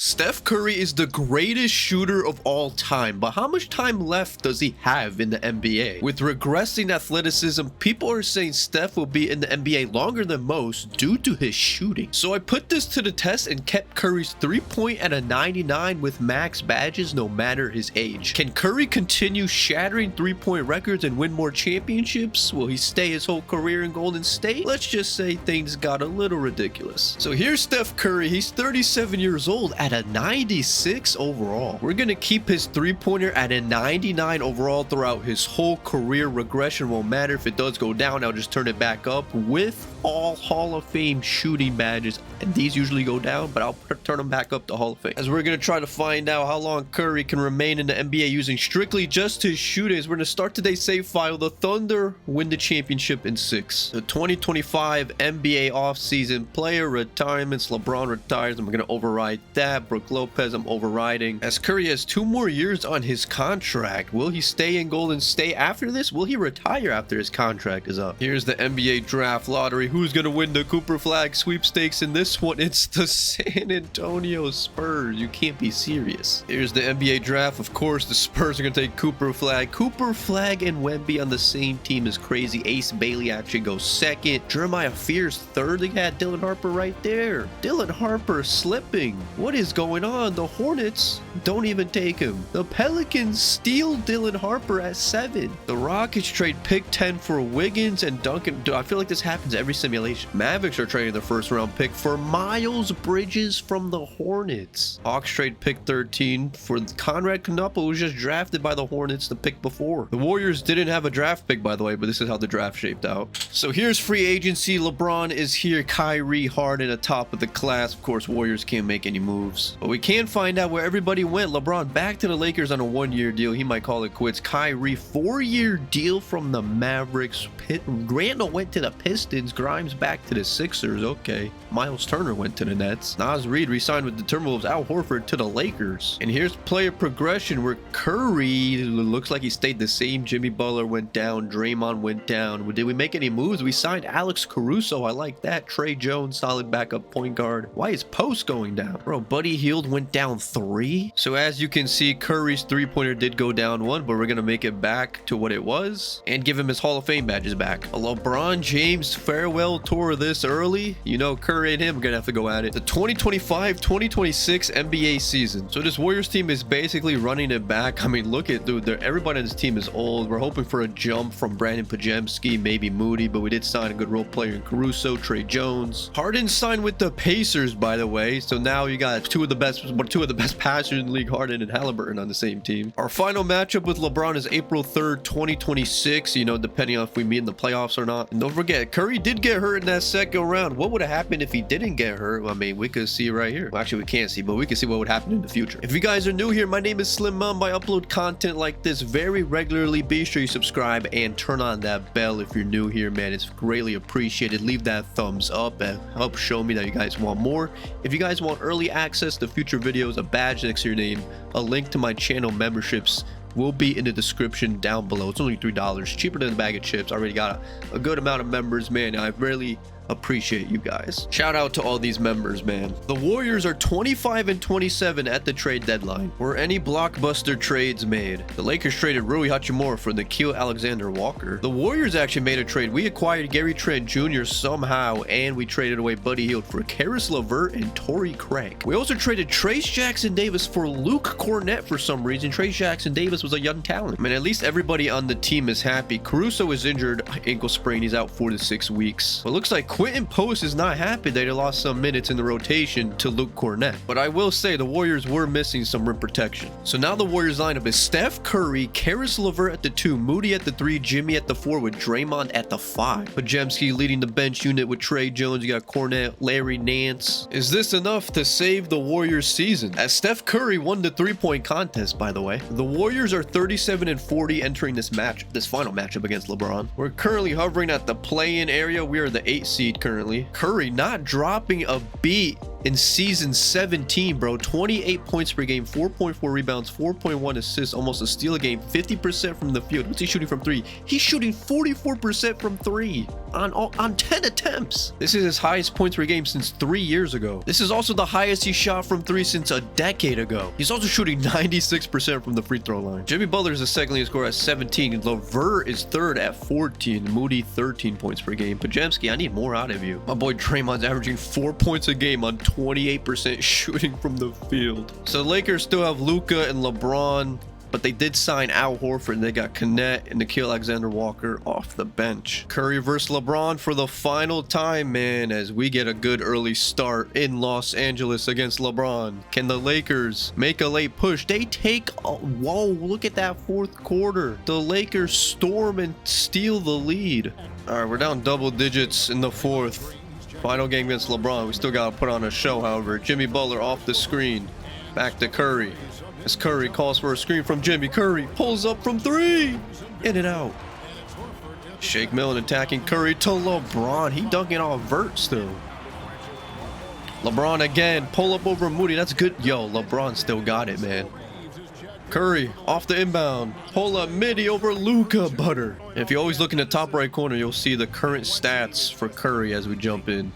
Steph Curry is the greatest shooter of all time, but how much time left does he have in the NBA? With regressing athleticism, people are saying Steph will be in the NBA longer than most due to his shooting. So I put this to the test and kept Curry's 3-point at a 99 with max badges no matter his age. Can Curry continue shattering 3-point records and win more championships? Will he stay his whole career in Golden State? Let's just say things got a little ridiculous. So here's Steph Curry. He's 37 years old at a 96 overall. We're gonna keep his 3-pointer at a 99 overall throughout his whole career. Regression won't matter. If it does go down, I'll just turn it back up with all Hall of Fame shooting badges, and these usually go down, but I'll turn them back up to Hall of Fame. As we're gonna try to find out how long Curry can remain in the NBA using strictly just his shootings. We're gonna start today's save file. The Thunder win the championship in 6. The 2025 NBA offseason player retirements. LeBron retires. I'm gonna override that. Brook Lopez, I'm overriding. As Curry has 2 more years on his contract. Will he stay in Golden State after this? Will he retire after his contract is up? Here's the NBA draft lottery. Who's gonna win the Cooper Flag sweepstakes in this one? It's the San Antonio Spurs. You can't be serious. Here's the NBA draft. Of course, the Spurs are gonna take Cooper Flag. Cooper Flag and Wemby on the same team is crazy. Ace Bailey actually goes 2nd. Jeremiah Fears 3rd. They got Dylan Harper right there. Dylan Harper slipping. What is going on? The Hornets don't even take him. The Pelicans steal Dylan Harper at 7. The Rockets trade pick 10 for Wiggins and Duncan. Dude, I feel like this happens every simulation. Mavericks are trading their 1st round pick for Miles Bridges from the Hornets. Hawks trade pick 13 for Conrad Knuppel, who was just drafted by the Hornets the pick before. The Warriors didn't have a draft pick, by the way, but this is how the draft shaped out. So here's free agency. LeBron is here. Kyrie, Harden atop of the class. Of course, Warriors can't make any moves, but we can find out where everybody went. LeBron back to the Lakers on a 1-year deal. He might call it quits. Kyrie 4-year deal from the Mavericks. Randall went to the Pistons. Grimes back to the Sixers. Okay. Miles Turner went to the Nets. Nas Reed re-signed with the Timberwolves. Al Horford to the Lakers. And here's player progression where Curry looks like he stayed the same. Jimmy Butler went down. Draymond went down. Did we make any moves? We signed Alex Caruso. I like that. Trey Jones, solid backup point guard. Why is Post going down? Bro, Buddy Hield went down 3. So as you can see, Curry's 3-pointer did go down 1, but we're going to make it back to what it was and give him his Hall of Fame badges back. A LeBron James farewell tour this early. You know, Curry and him are going to have to go at it. The 2025-2026 NBA season. So this Warriors team is basically running it back. I mean, look at, dude, everybody on this team is old. We're hoping for a jump from Brandon Pajemski, maybe Moody, but we did sign a good role player in Caruso, Trey Jones. Harden signed with the Pacers, by the way. So now you got two of the best passers in the league, Harden and Halliburton, on the same team. Our final matchup with LeBron is April 3rd, 2026, you know, depending on if we meet in the playoffs or not. And don't forget, Curry did get hurt in that 2nd round. What would have happened if he didn't get hurt? I mean, we could see right here. Well, actually, we can't see, but we can see what would happen in the future. If you guys are new here, my name is SlimMamba. I upload content like this very regularly. Be sure you subscribe and turn on that bell if you're new here, man. It's greatly appreciated. Leave that thumbs up and help show me that you guys want more. If you guys want early access to future videos, a badge next to your name, a link to my channel memberships will be in the description down below. It's only $3, cheaper than a bag of chips. I already got a good amount of members, man. I really appreciate you guys. Shout out to all these members, man. The Warriors are 25-27 at the trade deadline. Were any blockbuster trades made? The Lakers traded Rui Hachimura for Nickeil Alexander-Walker. The Warriors actually made a trade. We acquired Gary Trent Jr. somehow, and we traded away Buddy Hield for Karis LeVert and Torrey Craig. We also traded Trace Jackson-Davis for Luke Cornett for some reason. Trace Jackson-Davis was a young talent. I mean, at least everybody on the team is happy. Caruso is injured, ankle sprain. He's out 4 to 6 weeks. But it looks like Quentin Post is not happy that he lost some minutes in the rotation to Luke Cornett. But I will say the Warriors were missing some rim protection. So now the Warriors lineup is Steph Curry, Karis LeVert at the 2, Moody at the 3, Jimmy at the 4 with Draymond at the 5. Pajemski leading the bench unit with Trey Jones. You got Cornett, Larry Nance. Is this enough to save the Warriors season? As Steph Curry won the 3-point contest, by the way. The Warriors are 37-40 entering this final matchup against LeBron. We're currently hovering at the play-in area. We are the 8th seed currently. Curry not dropping a beat in season 17, bro. 28 points per game, 4.4 rebounds, 4.1 assists, almost a steal a game, 50% from the field. What's he shooting from 3? He's shooting 44% from 3 on 10 attempts. This is his highest points per game since 3 years ago. This is also the highest he shot from 3 since a decade ago. He's also shooting 96% from the free throw line. Jimmy Butler is the second leading scorer at 17. LeVert is third at 14. Moody 13 points per game. Podziemski, I need more out of you. My boy Draymond's averaging 4 points a game on 28% shooting from the field. So the Lakers still have Luka and LeBron, but they did sign Al Horford, and they got Kenneth and Nickeil Alexander-Walker off the bench. Curry versus LeBron for the final time, man, as we get a good early start in Los Angeles against LeBron. Can the Lakers make a late push? They take a, whoa, look at that fourth quarter. The Lakers storm and steal the lead. All right, we're down double digits in the fourth. Final game against LeBron. We still got to put on a show, however. Jimmy Butler off the screen. Back to Curry. As Curry calls for a screen from Jimmy. Curry pulls up from 3. In and out. Shake Milton attacking Curry to LeBron. He dunking off Vert still. LeBron again. Pull up over Moody. That's good. Yo, LeBron still got it, man. Curry off the inbound. Pull up midi over Luka Butter. If you always look in the top right corner, you'll see the current stats for Curry as we jump in.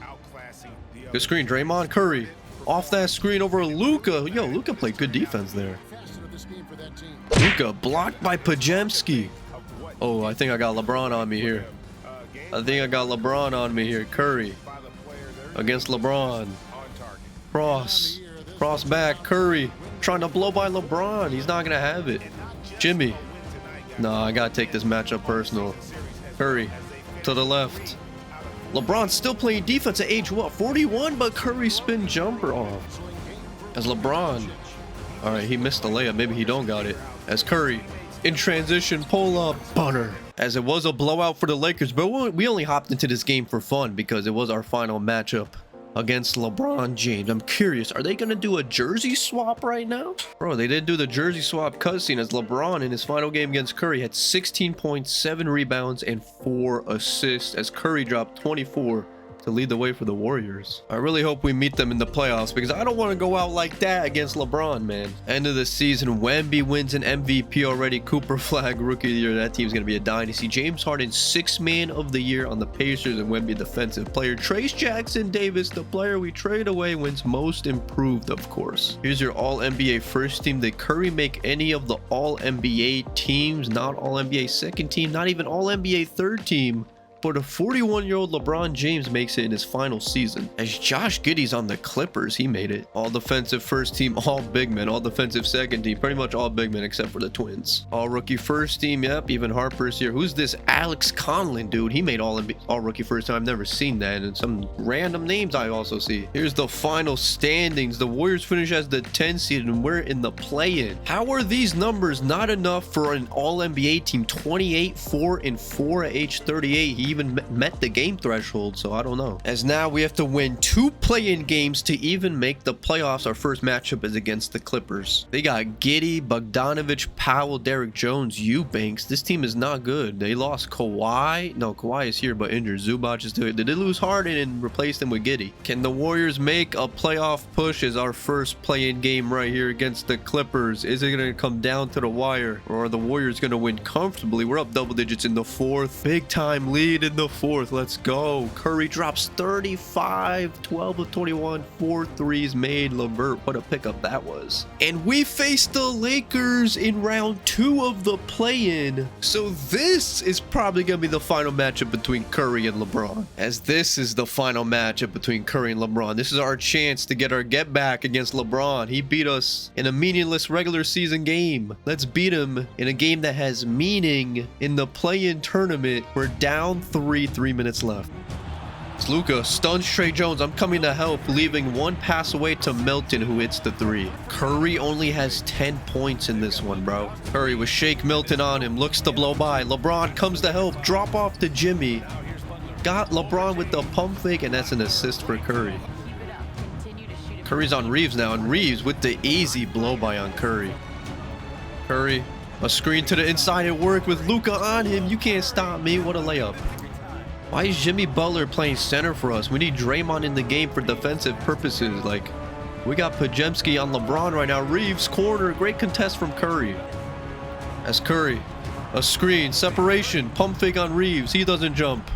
Good screen. Draymond. Curry. Off that screen over Luka. Yo, Luka played good defense there. Luka blocked by Podziemski. Oh, I think I got LeBron on me here. Curry against LeBron. Cross back. Curry trying to blow by LeBron. He's not gonna have it. Jimmy. Nah, I gotta take this matchup personal. Curry to the left. LeBron's still playing defense at age, what, 41? But Curry spin jumper off. As LeBron. All right, he missed the layup. Maybe he don't got it. As Curry in transition, pull up, Bunner. As it was a blowout for the Lakers, but we only hopped into this game for fun because it was our final matchup against LeBron James. I'm curious, are they going to do a jersey swap right now? Bro, they did do the jersey swap cutscene as LeBron in his final game against Curry had 16 points, 7 rebounds, and 4 assists as Curry dropped 24 to lead the way for the Warriors. I really hope we meet them in the playoffs because I don't want to go out like that against LeBron, man. End of the season, Wemby wins an MVP already. Cooper Flag, Rookie of the Year. That team's going to be a dynasty. James Harden, 6th Man of the Year on the Pacers, and Wemby Defensive Player. Trace Jackson Davis, the player we trade away, wins Most Improved, of course. Here's your All-NBA first team. Did Curry make any of the All-NBA teams? Not All-NBA second team, not even All-NBA third team. But a 41-year-old LeBron James makes it in his final season. As Josh Giddey's on the Clippers, he made it. All defensive first team, all big men. All defensive second team, pretty much all big men except for the Twins. All rookie first team, yep, even Harper's here. Who's this Alex Conlon, dude? He made all rookie first team. I've never seen that. And some random names I also see. Here's the final standings. The Warriors finish as the 10th seed and we're in the play-in. How are these numbers not enough for an All-NBA team? 28, 4, and 4 at age 38. He even met the game threshold, so I don't know. As now we have to win 2 play-in games to even make the playoffs. Our first matchup is against the Clippers. They got Giddey, Bogdanovich, Powell, Derrick Jones, Eubanks. This team is not good. They lost Kawhi. No, Kawhi is here but injured. Zubac is doing it. They did lose Harden and replace him with Giddey. Can the Warriors make a playoff push as our first play-in game right here against the Clippers? Is it going to come down to the wire, or are the Warriors going to win comfortably? We're up double digits in the fourth. Big time lead in the fourth. Let's go. Curry drops 35, 12 of 21, 4 threes made. LeVert, what a pickup that was. And we face the Lakers in round 2 of the play-in. So this is probably going to be the final matchup between Curry and LeBron. As this is the final matchup between Curry and LeBron. This is our chance to get our get back against LeBron. He beat us in a meaningless regular season game. Let's beat him in a game that has meaning in the play-in tournament. We're down 3 minutes left. It's Luka stuns Trey Jones. I'm coming to help, leaving 1 pass away to Milton, who hits the 3. Curry only has 10 points in this one, bro. Curry with Shake Milton on him, looks to blow by. LeBron comes to help, drop off to Jimmy. Got LeBron with the pump fake, and that's an assist for Curry. Curry's on Reeves now, and Reeves with the easy blow by on Curry. Curry, a screen to the inside, it worked with Luka on him. You can't stop me. What a layup. Why is Jimmy Butler playing center for us? We need Draymond in the game for defensive purposes. Like, we got Podziemski on LeBron right now. Reeves, corner. Great contest from Curry. As Curry, a screen, separation, pump fake on Reeves. He doesn't jump.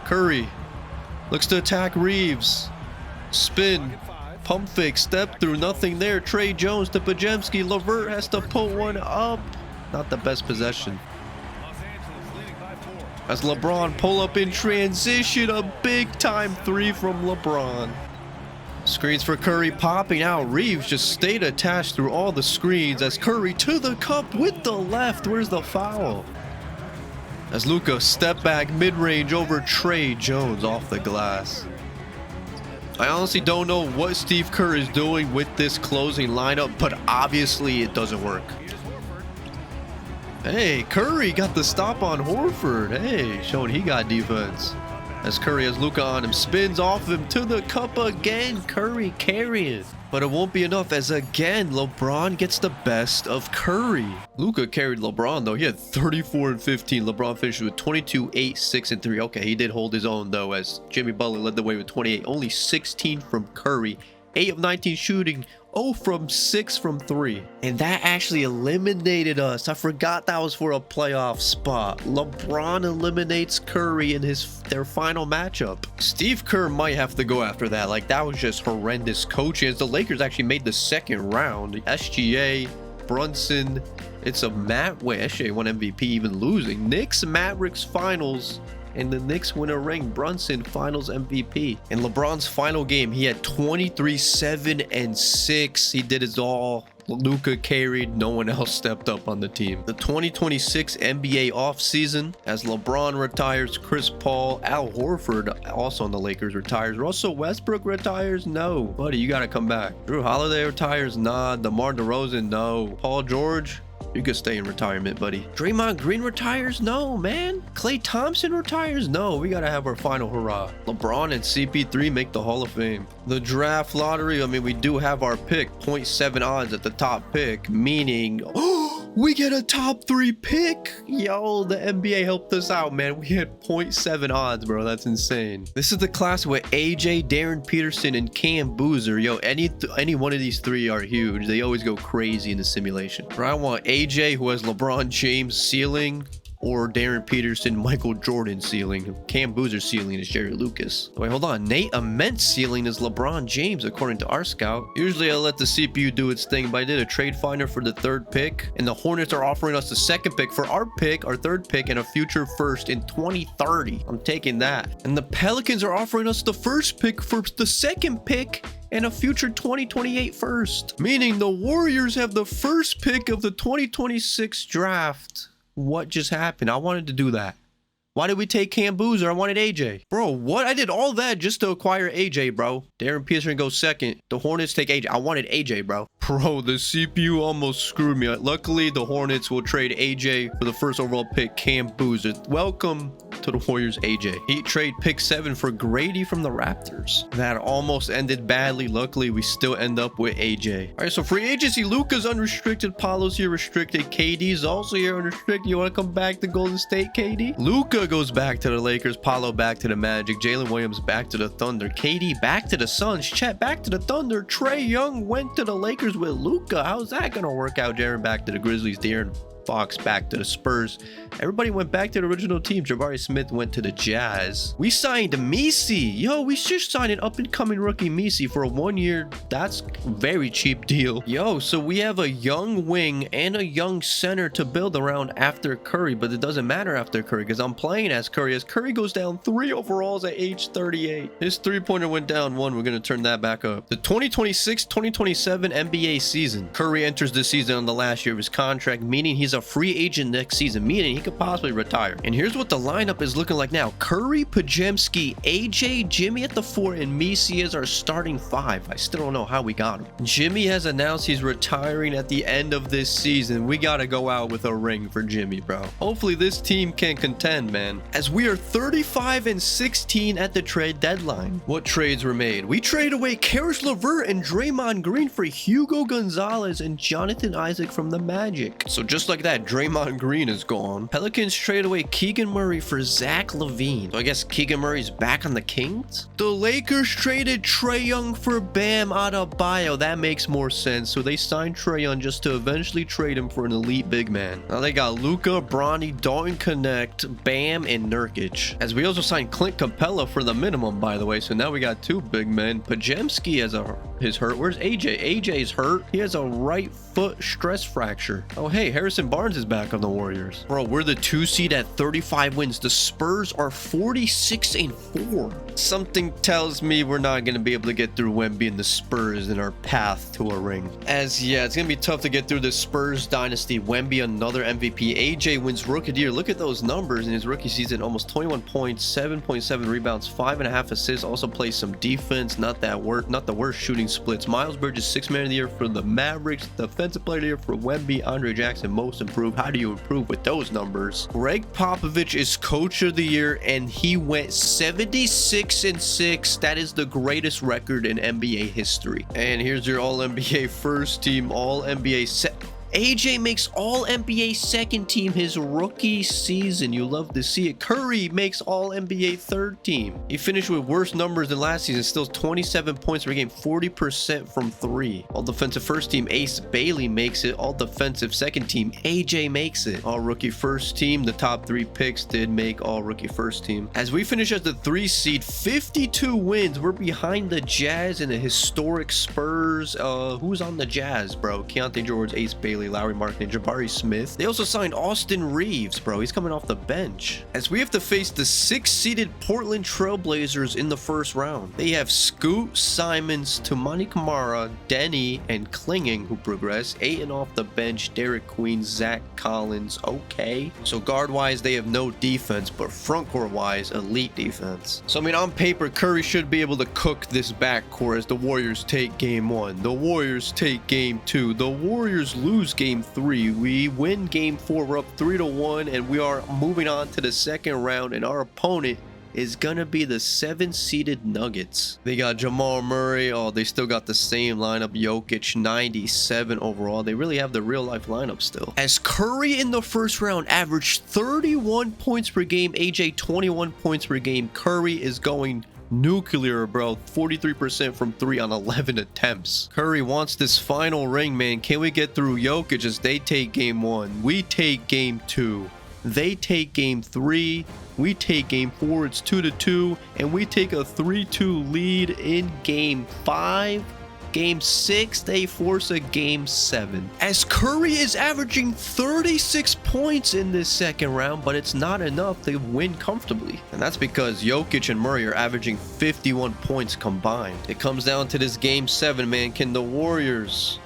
Curry looks to attack Reeves. Spin, pump fake, step through, nothing there. Trey Jones to Podziemski. LeVert has to put one up. Not the best possession. As LeBron pull up in transition, a big time three from LeBron. Screens for Curry popping out. Reeves just stayed attached through all the screens as Curry to the cup with the left. Where's the foul? As Luka step back mid-range over Trey Jones off the glass. I honestly don't know what Steve Kerr is doing with this closing lineup, but obviously it doesn't work. Hey, Curry got the stop on Horford. Hey, showing he got defense. As Curry has Luka on him, spins off him to the cup again. Curry carrying. But it won't be enough as again, LeBron gets the best of Curry. Luka carried LeBron though. He had 34 and 15. LeBron finished with 22, 8, 6, and 3. Okay, he did hold his own though as Jimmy Butler led the way with 28. Only 16 from Curry. 8 of 19 shooting. 0 from 6 from 3. And that actually eliminated us. I forgot that was for a playoff spot. LeBron eliminates Curry in their final matchup. Steve Kerr might have to go after that. Like, that was just horrendous coaching as the Lakers actually made the second round. SGA, Brunson. It's a SGA won MVP even losing. Knicks Mavericks finals. And the Knicks win a ring. Brunson finals MVP. In LeBron's final game, he had 23, 7, and 6. He did his all. Luka carried. No one else stepped up on the team. The 2026 NBA offseason, as LeBron retires, Chris Paul, Al Horford, also on the Lakers, retires. Russell Westbrook retires. No. Buddy, you got to come back. Drew Holiday retires. Nah. DeMar DeRozan. No. Paul George. You could stay in retirement, buddy. Draymond Green retires? No, man. Klay Thompson retires? No, we gotta have our final hurrah. LeBron and CP3 make the Hall of Fame. The draft lottery, I mean, we do have our pick. 0.7 odds at the top pick, meaning... we get a top 3 pick. Yo, the NBA helped us out, man. We had 0.7 odds, bro. That's insane. This is the class with AJ, Darren Peterson, and Cam Boozer. Yo, any one of these three are huge. They always go crazy in the simulation. Bro, I want AJ, who has LeBron James ceiling, or Darren Peterson, Michael Jordan ceiling. Cam Boozer's ceiling is Jerry Lucas. Wait, hold on. Nate Ament's ceiling is LeBron James, according to our scout. Usually I let the CPU do its thing, but I did a trade finder for the 3rd pick, and the Hornets are offering us the 2nd pick for our pick, our 3rd pick, and a future 1st in 2030. I'm taking that. And the Pelicans are offering us the 1st pick for the 2nd pick and a future 2028 first. Meaning the Warriors have the 1st pick of the 2026 draft. What just happened? I wanted to do that. Why did we take Cam Boozer? I wanted AJ. Bro, what? I did all that just to acquire AJ, bro. Darren Peterson goes 2nd. The Hornets take AJ. I wanted AJ, bro. Bro, the CPU almost screwed me. Luckily, the Hornets will trade AJ for the 1st overall pick, Cam Boozer. Welcome to the Warriors, AJ. Heat trade pick 7 for Grady from the Raptors. That almost ended badly. Luckily, we still end up with AJ. All right, so free agency. Luka's unrestricted. Paulo's here restricted. KD's also here unrestricted. You want to come back to Golden State, KD? Luka goes back to the Lakers. Paulo back to the Magic. Jalen Williams back to the Thunder. KD back to the Suns. Chet back to the Thunder. Trey Young went to the Lakers with Luka. How's that going to work out? Jaren back to the Grizzlies. De'Aaron Fox back to the Spurs. Everybody went back to the original team. Jabari Smith went to the Jazz. We signed Misi. Yo, we just signed an up-and-coming rookie Misi for a 1-year. That's a very cheap deal. Yo, so we have a young wing and a young center to build around after Curry, but it doesn't matter after Curry because I'm playing as Curry. As Curry goes down 3 overalls at age 38. His 3-pointer went down 1. We're going to turn that back up. The 2026-2027 NBA season. Curry enters the season on the last year of his contract, meaning he's a free agent next season, meaning he could possibly retire. And here's what the lineup is looking like now. Curry, Podziemski, AJ, Jimmy at the 4, and Misi is our starting 5. I still don't know how we got him. Jimmy has announced he's retiring at the end of this season. We got to go out with a ring for Jimmy, bro. Hopefully this team can contend, man. As we are 35 and 16 at the trade deadline. What trades were made? We traded away Karis LeVert and Draymond Green for Hugo Gonzalez and Jonathan Isaac from the Magic. So just like like that, Draymond Green is gone. Pelicans trade away Keegan Murray for Zach LaVine. So I guess Keegan Murray's back on the Kings? The Lakers traded Trae Young for Bam Adebayo. That makes more sense. So they signed Trae Young just to eventually trade him for an elite big man. Now they got Luka, Bronny, Dalton Connect, Bam, and Nurkic. As we also signed Clint Capella for the minimum, by the way. So now we got 2 big men. Pajemski has his hurt. Where's AJ? AJ's hurt. He has a right foot stress fracture. Oh, hey, Harrison Barnes is back on the Warriors. Bro, we're the 2 seed at 35 wins. The Spurs are 46-4. Something tells me we're not going to be able to get through Wemby and the Spurs in our path to a ring. As, yeah, it's going to be tough to get through the Spurs dynasty. Wemby, another MVP. AJ wins Rookie of the Year. Look at those numbers in his rookie season. Almost 21 points, 7.7 rebounds, 5.5 assists. Also plays some defense. Not the worst shooting splits. Miles Bridges, 6th man of the year for the Mavericks. Defensive player of the year for Wemby. Andre Jackson, most improved. How do you improve with those numbers? Greg Popovich is coach of the year, and he went 76-6. That is the greatest record in NBA history. And here's your All-NBA first team, All-NBA set. AJ makes All-NBA second team his rookie season. You love to see it. Curry makes All-NBA third team. He finished with worse numbers than last season. Still 27 points per game, 40% from 3. All-defensive first team, Ace Bailey makes it. All-defensive second team, AJ makes it. All-rookie first team, the top 3 picks did make All-rookie first team. As we finish as the 3 seed, 52 wins. We're behind the Jazz and the historic Spurs. Who's on the Jazz, bro? Keontae George, Ace Bailey, Lowry Markkanen, Jabari Smith. They also signed Austin Reeves, bro. He's coming off the bench. As we have to face the 6-seeded Portland Trailblazers in the first round. They have Scoot, Simons, Tumani Kamara, Denny, and Klinging who progress. Ayton off the bench, Derek Queen, Zach Collins. Okay. So guard-wise, they have no defense, but front-court-wise, elite defense. So, I mean, on paper, Curry should be able to cook this backcourt as the Warriors take game 1. The Warriors take game 2. The Warriors lose game 3. We win game 4. We're up 3-1, and we are moving on to the second round, and our opponent is gonna be the 7-seeded Nuggets. They got Jamal Murray. Oh, they still got the same lineup. Jokic, 97 overall. They really have the real life lineup still. As Curry in the first round averaged 31 points per game, AJ 21 points per game. Curry is going nuclear, bro. 43% from 3 on 11 attempts. Curry wants this final ring, man. Can we get through Jokic as they take game 1? We take game 2. They take game 3. We take game 4. It's 2-2. And we take a 3-2 lead in game 5. Game 6, they force a game 7. As Curry is averaging 36 points in this second round, but it's not enough to win comfortably. And that's because Jokic and Murray are averaging 51 points combined. It comes down to this game 7, man. Can the Warriors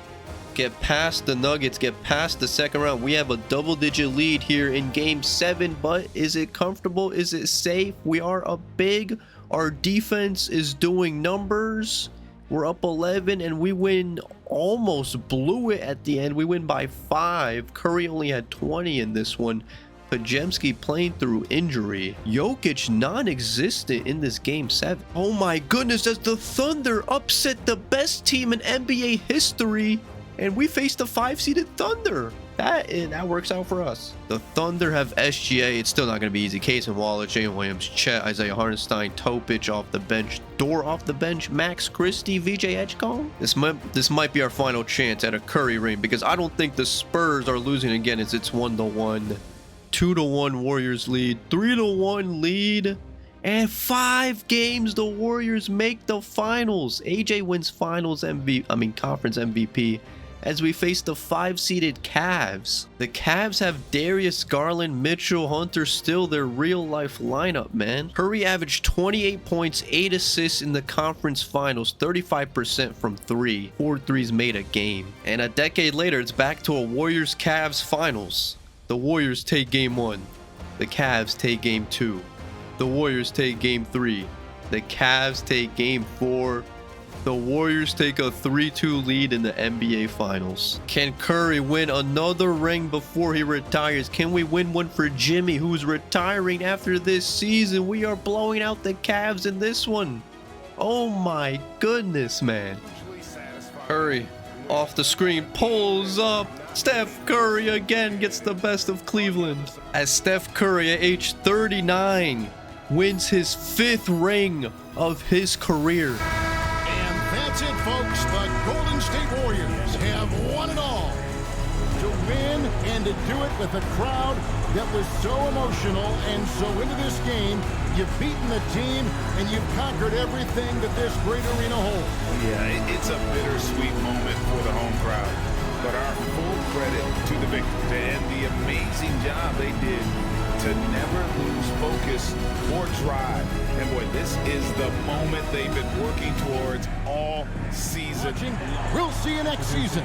get past the Nuggets, get past the second round? We have a double-digit lead here in game 7, but is it comfortable? Is it safe? We are up big. Our defense is doing numbers. We're up 11 and we win, almost blew it at the end. We win by 5. Curry only had 20 in this one. Pajemski playing through injury. Jokic non-existent in this game 7. Oh my goodness, as the Thunder upset the best team in NBA history and we face the 5-seeded Thunder. That works out for us. The Thunder have SGA. It's still not going to be easy. Kaysen Waller, Jalen Williams, Chet, Isaiah Hartenstein, Topic off the bench, Dort off the bench, Max Christie, VJ Edgecombe. This might be our final chance at a Curry ring because I don't think the Spurs are losing again as it's 1-1. 2-1 Warriors lead, 3-1 lead. And 5 games, the Warriors make the finals. AJ wins conference MVP. As we face the 5-seeded Cavs. The Cavs have Darius Garland, Mitchell Hunter, still their real-life lineup, man. Curry averaged 28 points, 8 assists in the conference finals, 35% from 3. 4 threes made a game. And a decade later, it's back to a Warriors-Cavs finals. The Warriors take game 1. The Cavs take game 2. The Warriors take game 3. The Cavs take game 4. The Warriors take a 3-2 lead in the NBA Finals. Can Curry win another ring before he retires? Can we win one for Jimmy, who's retiring after this season? We are blowing out the Cavs in this one. Oh my goodness, man. Curry, Off the screen, pulls up. Steph Curry again gets the best of Cleveland. As Steph Curry at age 39 wins his 5th ring of his career. And that's it, folks. The Golden State Warriors have won it all. To win and to do it with a crowd that was so emotional and so into this game. You've beaten the team and you've conquered everything that this great arena holds. Yeah, it's a bittersweet moment for the home crowd. But our full credit to the victors and the amazing job they did to never lose focus or drive. And boy, this is the moment they've been working towards all season. We'll see you next season.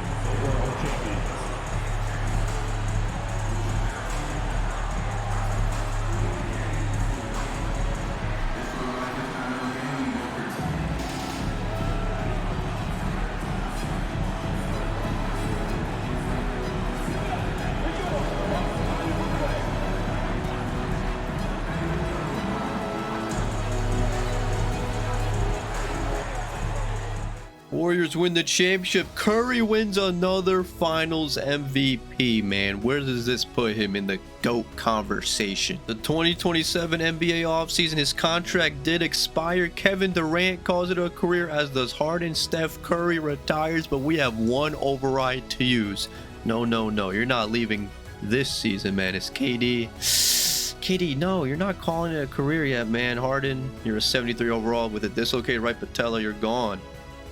Warriors win the championship. Curry wins another finals MVP, man. Where does this put him in the GOAT conversation? The 2027 NBA offseason, his contract did expire. Kevin Durant calls it a career, as does Harden. Steph Curry retires, but we have one override to use. No, you're not leaving this season, man. It's KD. KD, no, you're not calling it a career yet, man. Harden, you're a 73 overall with a dislocated right patella. You're gone.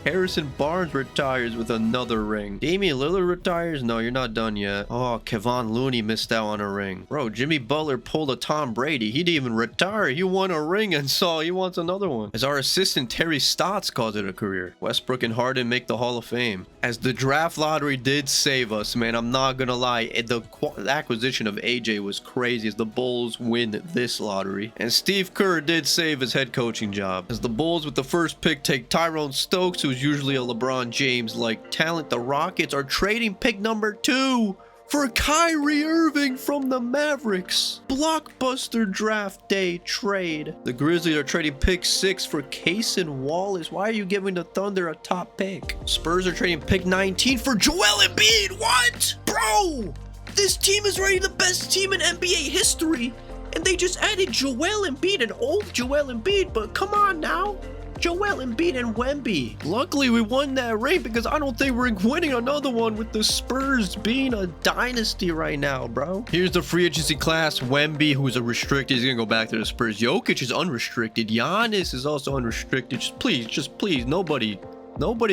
Harrison Barnes retires with another ring. Damian Lillard retires? No, you're not done yet. Oh, Kevon Looney missed out on a ring. Bro, Jimmy Butler pulled a Tom Brady. He didn't even retire. He won a ring and saw he wants another one. As our assistant Terry Stotts calls it a career. Westbrook and Harden make the Hall of Fame. As the draft lottery did save us, man. I'm not gonna lie. The acquisition of AJ was crazy as the Bulls win this lottery. And Steve Kerr did save his head coaching job. As the Bulls with the first pick take Tyrone Stokes, who's usually a LeBron James-like talent. The Rockets are trading pick number 2 for Kyrie Irving from the Mavericks. Blockbuster draft day trade. The Grizzlies are trading pick 6 for Cason Wallace. Why are you giving the Thunder a top pick? Spurs are trading pick 19 for Joel Embiid. What? Bro, this team is already the best team in NBA history. And they just added Joel Embiid, an old Joel Embiid, but come on now. Joel Embiid and Wemby. Luckily, we won that ring because I don't think we're winning another one with the Spurs being a dynasty right now, bro. Here's the free agency class. Wemby, who's a restricted, is going to go back to the Spurs. Jokic is unrestricted. Giannis is also unrestricted. Just please, nobody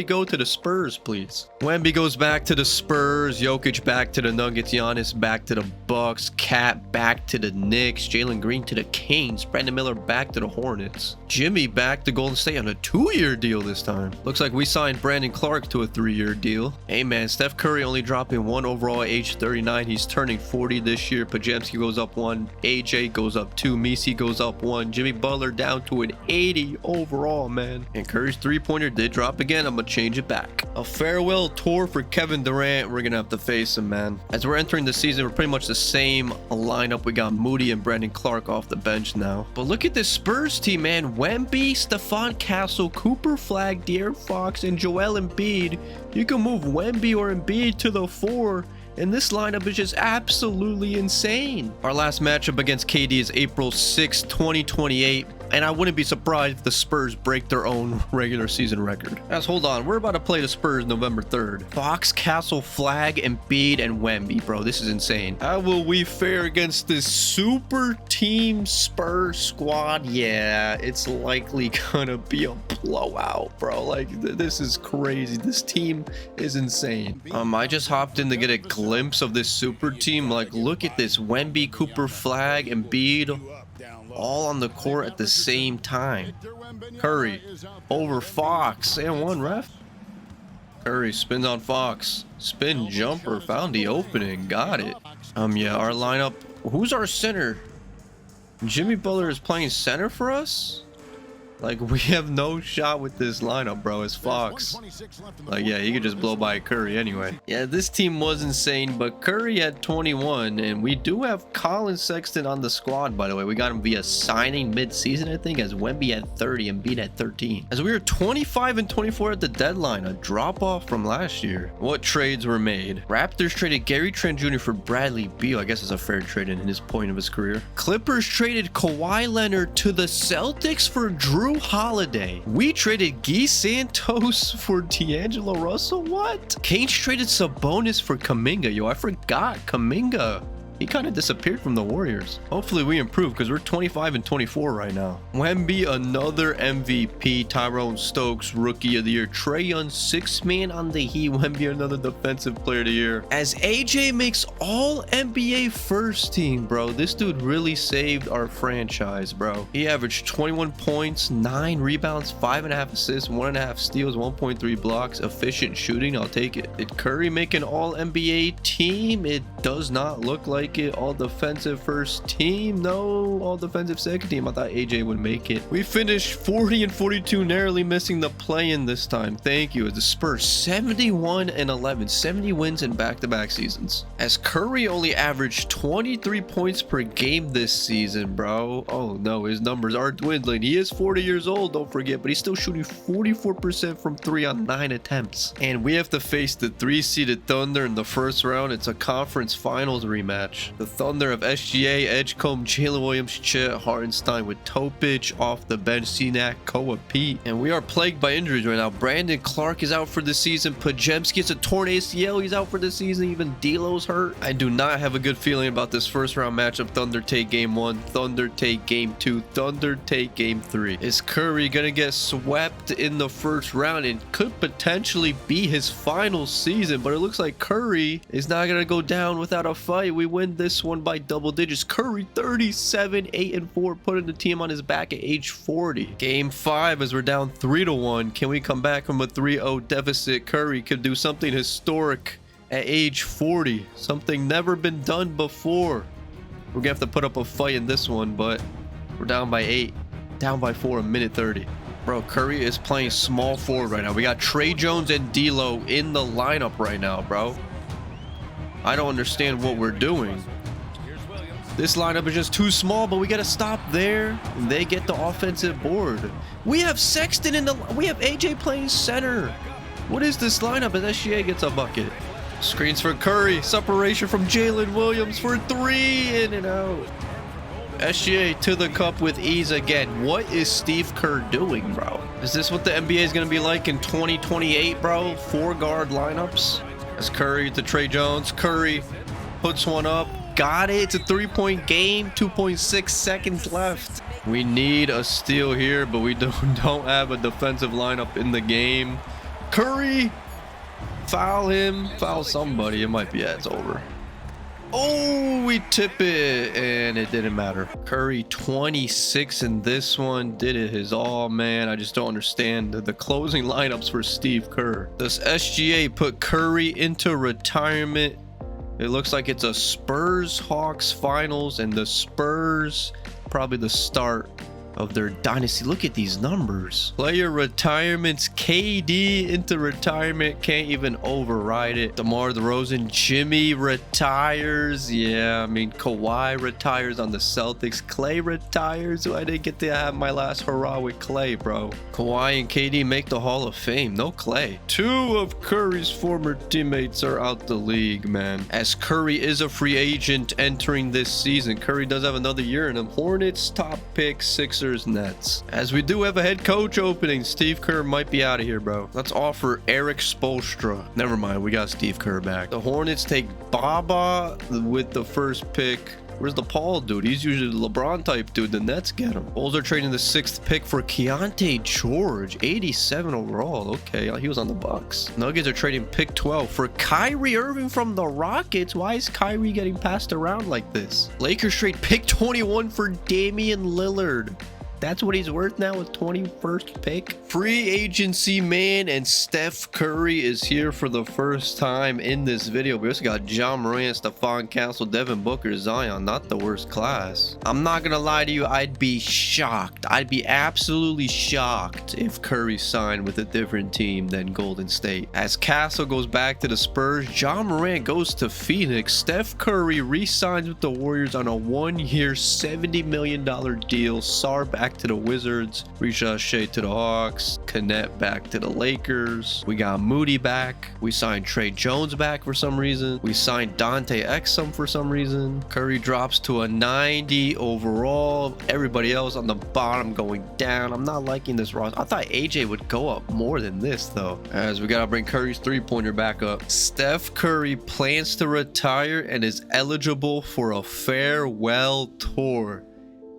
go to the Spurs, please. Wemby goes back to the Spurs. Jokic back to the Nuggets. Giannis back to the Bucks. Cat back to the Knicks. Jalen Green to the Kings. Brandon Miller back to the Hornets. Jimmy back to Golden State on a 2-year deal this time. Looks like we signed Brandon Clark to a 3-year deal. Hey, man, Steph Curry only dropping 1 overall at age 39. He's turning 40 this year. Pajemski goes up 1. AJ goes up 2. Misi goes up 1. Jimmy Butler down to an 80 overall, man. And Curry's 3-pointer did drop again. I'm gonna change it back. A farewell tour for Kevin Durant. We're gonna have to face him, man. As we're entering the season, we're pretty much the same lineup. We got Moody and Brandon Clark off the bench now. But look at this Spurs team, man. Wemby, Stephon Castle, Cooper Flag, De'Aaron Fox, and Joel Embiid. You can move Wemby or Embiid to the 4. And this lineup is just absolutely insane. Our last matchup against KD is April 6, 2028. And I wouldn't be surprised if the Spurs break their own regular season record. Guys, hold on. We're about to play the Spurs November 3rd. Fox, Castle, Flag, Embiid, and Wemby, bro. This is insane. How will we fare against this super team Spurs squad? Yeah, it's likely gonna be a blowout, bro. Like, this is crazy. This team is insane. I just hopped in to get a glimpse of this super team. Like, look at this. Wemby, Cooper Flag, Embiid, all on the court at the same time. Curry over Fox and 1 ref. Curry spins on Fox. Spin jumper, found the opening, got it. Yeah, our lineup. Who's our center? Jimmy Butler is playing center for us? Like, we have no shot with this lineup, bro. It's Fox. Like, yeah, he could just blow by Curry anyway. Yeah, this team was insane, but Curry had 21, and we do have Colin Sexton on the squad, by the way. We got him via signing mid-season, I think, as Wemby had 30 and Embiid had 13. As we were 25 and 24 at the deadline, a drop-off from last year. What trades were made? Raptors traded Gary Trent Jr. for Bradley Beal. I guess it's a fair trade in his point of his career. Clippers traded Kawhi Leonard to the Celtics for Drew Holiday. We traded Guy Santos for D'Angelo Russell. What? Canes traded Sabonis for Kuminga. Yo, I forgot Kuminga. He kind of disappeared from the Warriors. Hopefully we improve because we're 25 and 24 right now. Wemby, another MVP. Tyrone Stokes, Rookie of the Year. Trae Young, 6-man on the Heat. Wemby, another Defensive Player of the Year. As AJ makes all NBA first team, bro. This dude really saved our franchise, bro. He averaged 21 points, 9 rebounds, 5.5 assists, 1.5 steals, 1.3 blocks. Efficient shooting, I'll take it. Did Curry make an all NBA team? It does not look like it. All defensive first team? No. All defensive second team. I thought AJ would make it. We finished 40 and 42, narrowly missing the play-in this time. Thank you. As the Spurs 71 and 11, 70 wins in back-to-back seasons. As Curry only averaged 23 points per game this season, bro. Oh no, his numbers are dwindling. He is 40 years old, don't forget, but he's still shooting 44% from 3 on 9 attempts. And we have to face the 3-seeded Thunder in the first round. It's a conference finals rematch. The Thunder of SGA, Edgecombe, Jalen Williams, Chet, Hartenstein with Topic off the bench, Cenac, Koa, Pete. And we are plagued by injuries right now. Brandon Clark is out for the season. Pajemski gets a torn ACL. He's out for the season. Even D'Lo's hurt. I do not have a good feeling about this first round matchup. Thunder take game 1. Thunder take game 2. Thunder take game 3. Is Curry gonna get swept in the first round? It could potentially be his final season, but it looks like Curry is not gonna go down without a fight. We win this one by double digits. Curry 37, 8 and 4, putting the team on his back at age 40. Game 5 as we're down 3-1. Can we come back from a 3-0 deficit? Curry could do something historic at age 40. Something never been done before. We're gonna have to put up a fight in this one, but we're down by 8. Down by 4 a minute 30. Bro, Curry is playing small forward right now. We got Trey Jones and D'Lo in the lineup right now, bro. I don't understand what we're doing. This lineup is just too small, but we got to stop there. They get the offensive board. We have Sexton in the... We have AJ playing center. What is this lineup? And SGA gets a bucket. Screens for Curry. Separation from Jalen Williams for 3. In and out. SGA to the cup with ease again. What is Steve Kerr doing, bro? Is this what the NBA is going to be like in 2028, bro? 4-guard lineups. As Curry to Trey Jones. Curry puts one up. Got it. It's a 3-point game. 2.6 seconds left. We need a steal here, but we don't have a defensive lineup in the game. Curry. Foul him. Foul somebody. It might be, yeah, it's over. Oh, we tip it, and it didn't matter. Curry 26 in this one. Did it his all, man. I just don't understand the closing lineups for Steve Kerr. Does SGA put Curry into retirement? It looks like it's a Spurs-Hawks finals, and the Spurs probably the start of their dynasty. Look at these numbers. Player retirements. KD into retirement. Can't even override it. DeMar DeRozan. Jimmy retires. Yeah, I mean, Kawhi retires on the Celtics. Clay retires. I didn't get to have my last hurrah with Clay, bro. Kawhi and KD make the Hall of Fame. No Clay. 2 of Curry's former teammates are out the league, man. As Curry is a free agent entering this season. Curry does have another year in him. Hornets top pick, Sixers, Nets. As we do have a head coach opening, Steve Kerr might be out of here, bro. Let's offer Eric Spoelstra. Never mind, we got Steve Kerr back. The Hornets take Baba with the first pick. Where's the Paul dude? He's usually the LeBron type dude. The Nets get him. Bulls are trading the 6th pick for Keontae George. 87 overall. Okay, he was on the Bucks. Nuggets are trading pick 12 for Kyrie Irving from the Rockets. Why is Kyrie getting passed around like this? Lakers trade pick 21 for Damian Lillard. That's what he's worth now with 21st pick. Free agency, man, and Steph Curry is here for the first time in this video. We also got John Morant, Stephon Castle, Devin Booker, Zion. Not the worst class. I'm not gonna lie to you, I'd be shocked. I'd be absolutely shocked if Curry signed with a different team than Golden State. As Castle goes back to the Spurs, John Morant goes to Phoenix. Steph Curry re-signs with the Warriors on a 1-year, $70 million deal. Sar back to the Wizards. Shea to the Hawks. Kennett back to the Lakers. We got Moody back. We signed Trey Jones back for some reason. We signed Dante Exum for some reason. Curry drops to a 90 overall. Everybody else on the bottom going down. I'm not liking this roster. I thought AJ would go up more than this though, as we gotta bring Curry's three-pointer back up. Steph Curry plans to retire and is eligible for a farewell tour.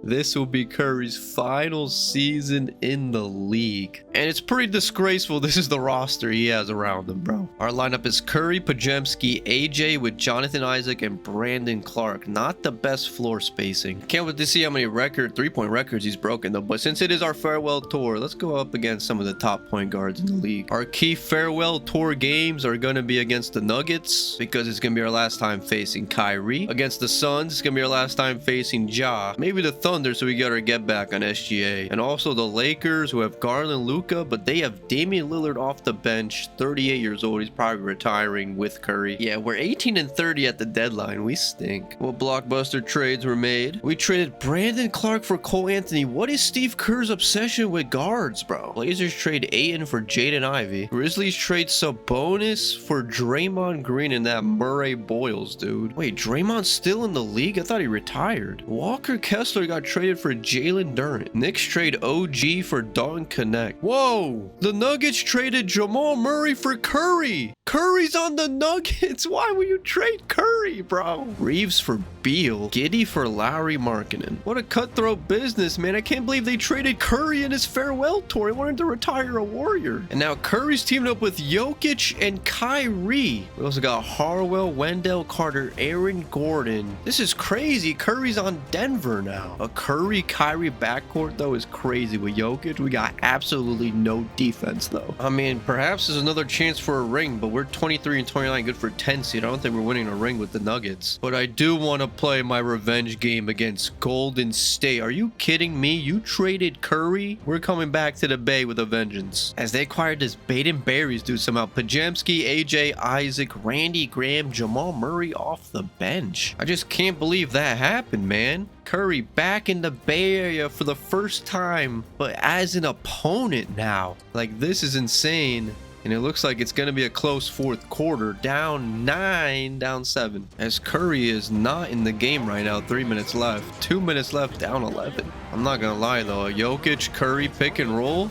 This will be Curry's final season in the league. And it's pretty disgraceful. This is the roster he has around him, bro. Our lineup is Curry, Podziemski, AJ with Jonathan Isaac and Brandon Clark. Not the best floor spacing. Can't wait to see how many three-point records he's broken though. But since it is our farewell tour, let's go up against some of the top point guards in the league. Our key farewell tour games are going to be against the Nuggets, because it's going to be our last time facing Kyrie. Against the Suns, it's going to be our last time facing Ja. Maybe the Thunder, so we got our get back on SGA. And also the Lakers, who have Garland, Luka, but they have Damian Lillard off the bench, 38 years old. He's probably retiring with Curry. Yeah, we're 18 and 30 at the deadline. We stink. What blockbuster trades were made? We traded Brandon Clark for Cole Anthony. What is Steve Kerr's obsession with guards, bro? Blazers trade Ayton for Jaden Ivey. Grizzlies trade Sabonis for Draymond Green and that Murray Boyles, dude. Wait, Draymond's still in the league? I thought he retired. Walker Kessler got traded for Jalen Duren. Knicks trade OG for Dalton Knecht. Whoa! The Nuggets traded Jamal Murray for Curry. Curry's on the Nuggets. Why would you trade Curry, bro? Reeves for Beal. Giddey for Lowry Markkanen. What a cutthroat business, man. I can't believe they traded Curry in his farewell tour. He wanted to retire a Warrior. And now Curry's teamed up with Jokic and Kyrie. We also got Harwell, Wendell Carter, Aaron Gordon. This is crazy. Curry's on Denver now. A Curry-Kyrie backcourt, though, is crazy. With Jokic, we got absolutely no defense, though. I mean, perhaps there's another chance for a ring, but we're 23 and 29, good for 10 seed. I don't think we're winning a ring with the Nuggets. But I do want to play my revenge game against Golden State. Are you kidding me? You traded Curry? We're coming back to the Bay with a vengeance. As they acquired this Baden Berries dude somehow. Podziemski, AJ, Isaac, Randy Graham, Jamal Murray off the bench. I just can't believe that happened, man. Curry back in the Bay Area for the first time, but as an opponent now. Like, this is insane. And it looks like it's going to be a close fourth quarter. Down 9, down 7. As Curry is not in the game right now. 3 minutes left. 2 minutes left, down 11. I'm not going to lie, though. A Jokic, Curry pick and roll.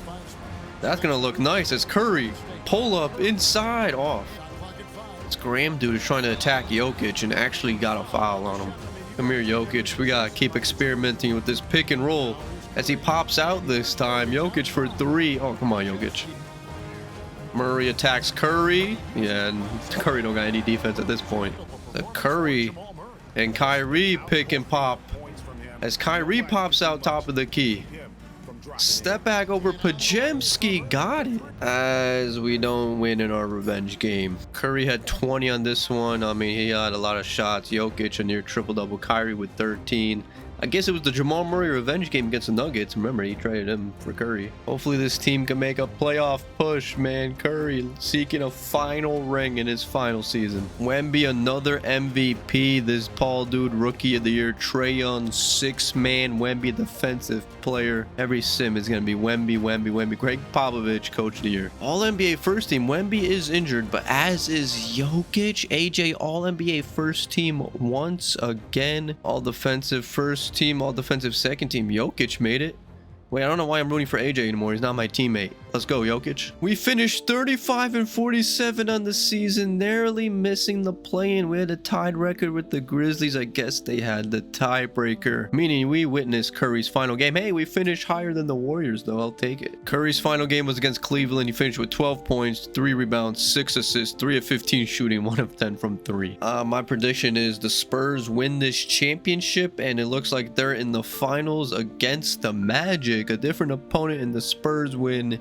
That's going to look nice as Curry pull up inside off. This Graham dude is trying to attack Jokic and actually got a foul on him. Come here, Jokic. We got to keep experimenting with this pick and roll. As he pops out this time. Jokic for 3. Oh, come on, Jokic. Murray attacks Curry. Yeah, and Curry don't got any defense at this point. The Curry and Kyrie pick and pop. As Kyrie pops out top of the key. Step back over Podziemski. Got it. As we don't win in our revenge game. Curry had 20 on this one. I mean, he had a lot of shots. Jokic a near triple-double. Kyrie with 13. I guess it was the Jamal Murray revenge game against the Nuggets. Remember, he traded him for Curry. Hopefully this team can make a playoff push, man. Curry seeking a final ring in his final season. Wemby, another MVP. This Paul dude, rookie of the year. Trae Young, 6-man Wemby defensive player. Every sim is going to be Wemby, Wemby, Wemby. Greg Popovich, coach of the year. All-NBA first team. Wemby is injured, but as is Jokic. AJ, All-NBA first team once again. All-defensive first team, all defensive second team. Jokic made it. Wait, I don't know why I'm rooting for AJ anymore. He's not my teammate. Let's go, Jokic. We finished 35 and 47 on the season, narrowly missing the play-in. We had a tied record with the Grizzlies. I guess they had the tiebreaker, meaning we witnessed Curry's final game. Hey, we finished higher than the Warriors, though. I'll take it. Curry's final game was against Cleveland. He finished with 12 points, 3 rebounds, 6 assists, 3 of 15 shooting, 1 of 10 from 3. My prediction is the Spurs win this championship, and it looks like they're in the finals against the Magic, a different opponent, and the Spurs win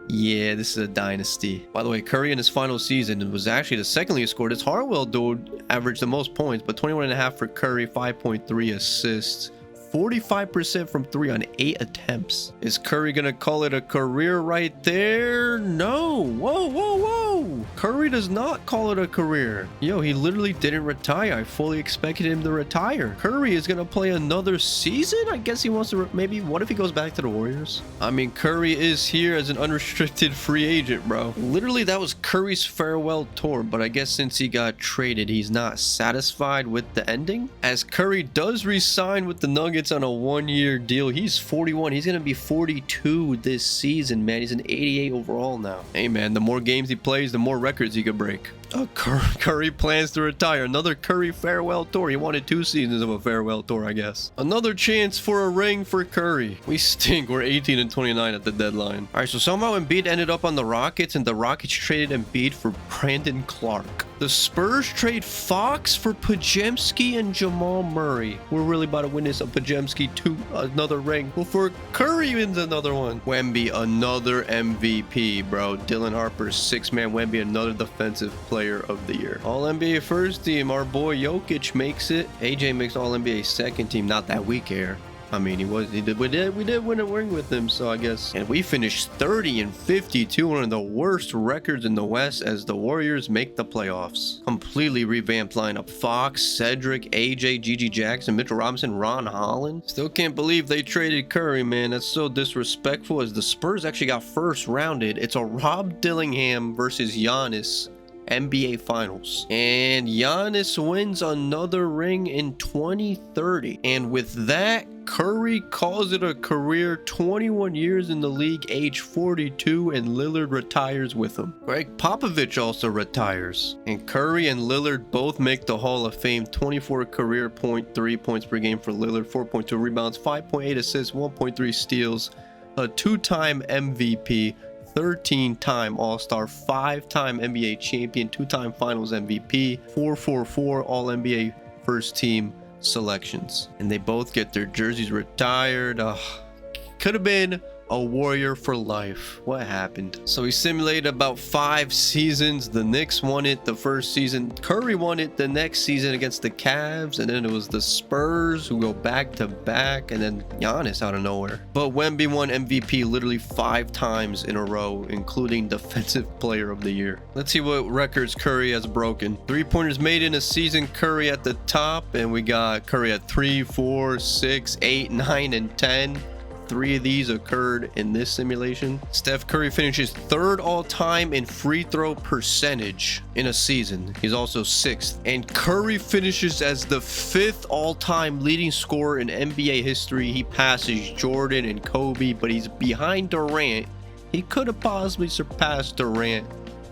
Yeah, this is a dynasty. By the way, Curry in his final season was actually the second least scored. This Harwell dude averaged the most points, but 21.5 for Curry, 5.3 assists. 45% from 3 on 8 attempts. Is Curry gonna call it a career right there? No. Whoa, whoa, whoa. Curry does not call it a career. Yo, he literally didn't retire. I fully expected him to retire. Curry is gonna play another season? I guess he wants to, maybe, what if he goes back to the Warriors? I mean, Curry is here as an unrestricted free agent, bro. Literally, that was Curry's farewell tour, but I guess since he got traded, he's not satisfied with the ending. As Curry does re-sign with the Nuggets on a 1-year deal. He's 41. He's gonna be 42 this season, man. He's an 88 overall now. Hey, man, the more games he plays, the more records he could break. Curry plans to retire. Another Curry farewell tour. He wanted 2 seasons of a farewell tour, I guess. Another chance for a ring for Curry. We stink. We're 18 and 29 at the deadline. All right, so somehow Embiid ended up on the Rockets, and the Rockets traded Embiid for Brandon Clark. The Spurs trade Fox for Podziemski and Jamal Murray. We're really about to witness a Podziemski another ring before Curry wins another one. Wemby, another MVP, bro. Dylan Harper's 6-man Wemby, another defensive player of the year. All NBA first team. Our boy Jokic makes it. AJ makes All NBA second team. Not that we care. I mean, we did win a ring with him, so I guess. And we finished 30 and 52, one of the worst records in the West as the Warriors make the playoffs. Completely revamped lineup. Fox, Cedric, AJ, Gigi Jackson, Mitchell Robinson, Ron Holland. Still can't believe they traded Curry, man. That's so disrespectful, as the Spurs actually got first rounded. It's a Rob Dillingham versus Giannis NBA Finals, and Giannis wins another ring in 2030. And with that, Curry calls it a career. 21 years in the league, age 42, and Lillard retires with him. Greg Popovich also retires, and Curry and Lillard both make the Hall of Fame. 24 career, 0.3 points per game for Lillard, 4.2 rebounds, 5.8 assists, 1.3 steals, a 2-time MVP, 13-time All-Star, 5-time NBA champion, 2-time Finals MVP, 444 All-NBA first team selections. And they both get their jerseys retired. Could have been a Warrior for life. What happened? So he simulated about 5 seasons. The Knicks won it the first season. Curry won it the next season against the Cavs. And then it was the Spurs who go back to back. And then Giannis out of nowhere. But Wemby won MVP literally 5 times in a row, including Defensive Player of the Year. Let's see what records Curry has broken. 3-pointers made in a season, Curry at the top. And we got Curry at 3, 4, 6, 8, 9, and 10. 3 of these occurred in this simulation. Steph Curry finishes 3rd all-time in free throw percentage in a season. He's also 6th. And Curry finishes as the 5th all-time leading scorer in NBA history. He passes Jordan and Kobe, but he's behind Durant. He could have possibly surpassed Durant,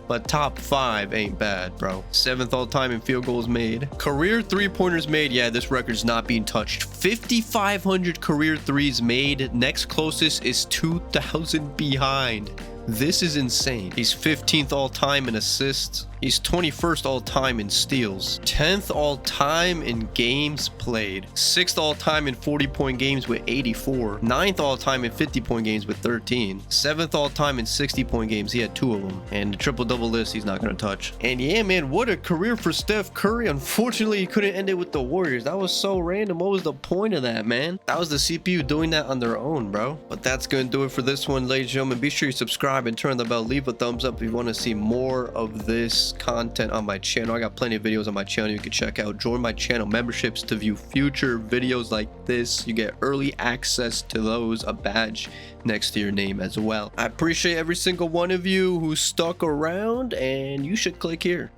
but top 5 ain't bad, bro. 7th all-time in field goals made. Career 3-pointers made. Yeah, this record's not being touched. 5,500 career 3s made. Next closest is 2,000 behind. This is insane. He's 15th all-time in assists. He's 21st all-time in steals. 10th all-time in games played. 6th all-time in 40-point games with 84. 9th all-time in 50-point games with 13. 7th all-time in 60-point games. He had 2 of them. And the triple-double list he's not going to touch. And yeah, man, what a career for Steph Curry. Unfortunately, he couldn't end it with the Warriors. That was so random. What was the point of that, man? That was the CPU doing that on their own, bro. But that's going to do it for this one, ladies and gentlemen. Be sure you subscribe and turn on the bell. Leave a thumbs up if you want to see more of this content on my channel. I got plenty of videos on my channel you can check out. Join my channel memberships to view future videos like this. You get early access to those, a badge next to your name as well. I appreciate every single one of you who stuck around, and you should click here.